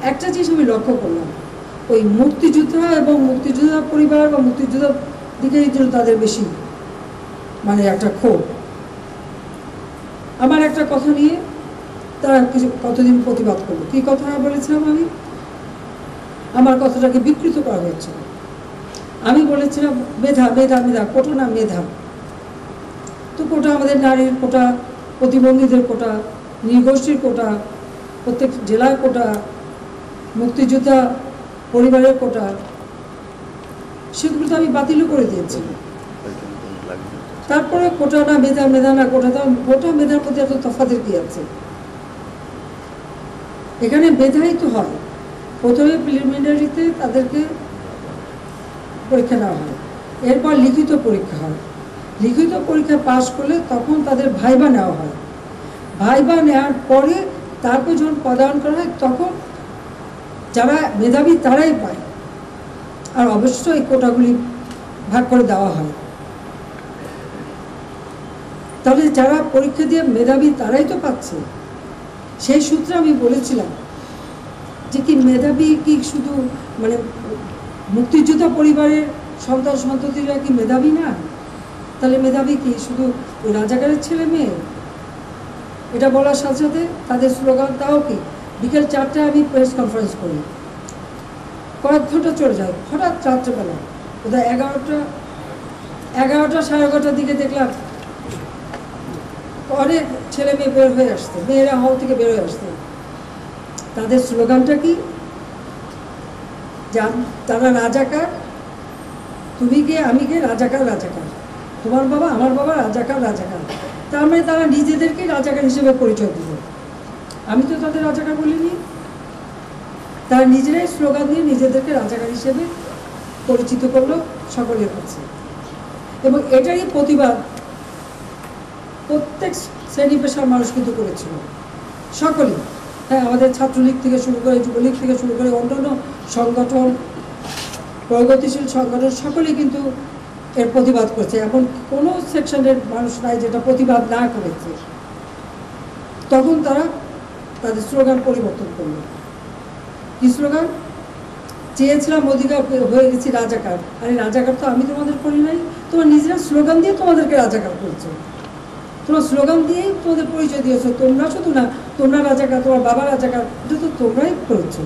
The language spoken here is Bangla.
একটা জিনিস আমি লক্ষ্য করলাম, ওই মুক্তিযোদ্ধা এবং মুক্তিযোদ্ধা পরিবার বা মুক্তিযোদ্ধার দিকেই তাদের বেশি মানে একটা ক্ষোভ। আমার একটা কথা নিয়ে তারা কিছু কতদিন প্রতিবাদ করলো। কী কথা বলেছিলাম আমি? আমার কথাটাকে বিকৃত করা হয়েছিল। আমি বলেছিলাম মেধা মেধা মেধা, কোটা না মেধা। তো কোটা আমাদের নারীর কোটা, প্রতিবন্ধীদের কোটা, নৃগোষ্ঠীর কোটা, প্রত্যেক জেলার কোটা, মুক্তিযোদ্ধা পরিবারের কোটা, সেগুলো তো আমি বাতিলও করে দিয়েছি। তারপরে কোটা না মেধা, মেধা না কোটা, কোটা মেধার প্রতি এত তফাতের কি আছে? এখানে মেধাই তো হয়। প্রথমে প্রিলিমিনারিতে তাদেরকে পরীক্ষা নেওয়া হয়, এরপর লিখিত পরীক্ষা হয়। লিখিত পরীক্ষা পাশ করলে তখন তাদের ভাইবা নেওয়া হয়। ভাইবা নেওয়ার পরে তারপর যখন পদায়ন করা হয় তখন যারা মেধাবী তারাই পায়। আর অবশ্যই এই কোটাগুলি ভাগ করে দেওয়া হয়। তাহলে যারা পরীক্ষা দিয়ে মেধাবী তারাই তো পাচ্ছে। সেই সূত্রে আমি বলেছিলাম যে কি মেধাবী কি শুধু মানে মুক্তিযোদ্ধা পরিবারের সন্তান সন্ততিরা কি মেধাবী না? তাহলে মেধাবী কি শুধু ওই রাজাকারের ছেলে মেয়ে? এটা বলার সাথে সাথে তাদের স্লোগান, তাও কি বিকেল 4টায় আমি প্রেস কনফারেন্স করি, কয়েক ঘন্টা চলে যায়। হঠাৎ রাত্রেবেলা কোথায় 11টা 11:30 দিকে দেখলাম অনেক ছেলে মেয়ে বের হয়ে আসছে, মেয়েরা হল থেকে বের হয়ে আসছে। তাদের স্লোগানটা কি? তারা রাজাকার, তুমি কে আমি কে, রাজাকার রাজাকার, তোমার বাবা আমার বাবা, রাজাকার রাজাকার। তার মানে তারা নিজেদেরকে রাজাকার হিসেবে পরিচয় দিল। আমি তো তাদের রাজাকার বলিনি। তারা নিজেরাই স্লোগান দিয়ে নিজেদেরকে রাজাকার হিসেবে পরিচিত করলো সকলের কাছে। এবং এটারই প্রতিবাদ প্রত্যেক শ্রেণী পেশার মানুষ কিন্তু করেছিল, সকলেই। হ্যাঁ, আমাদের ছাত্রলীগ থেকে শুরু করে, যুবলীগ থেকে শুরু করে অন্যান্য সংগঠন, প্রগতিশীল সংগঠন সকলেই কিন্তু এর প্রতিবাদ করছে। এমন কোনো সেকশনের মানুষ নাই যেটা প্রতিবাদ না করেছে। তখন তারা তাদের স্লোগান পরিবর্তন করলো। কি স্লোগান? চেয়েছিলাম অধিকার, হয়ে গেছি রাজাকার। আরে রাজাকার তো আমি তোমাদের করি নাই, তোমার নিজেরা স্লোগান দিয়ে তোমাদেরকে রাজাকার করছো। তোমরা স্লোগান দিয়েই তোমাদের পরিচয় দিয়েছো। তোমরা শুধু না, তোমরা রাজাকার, তোমার বাবা রাজাকার, এটা তো তোমরাই করেছো।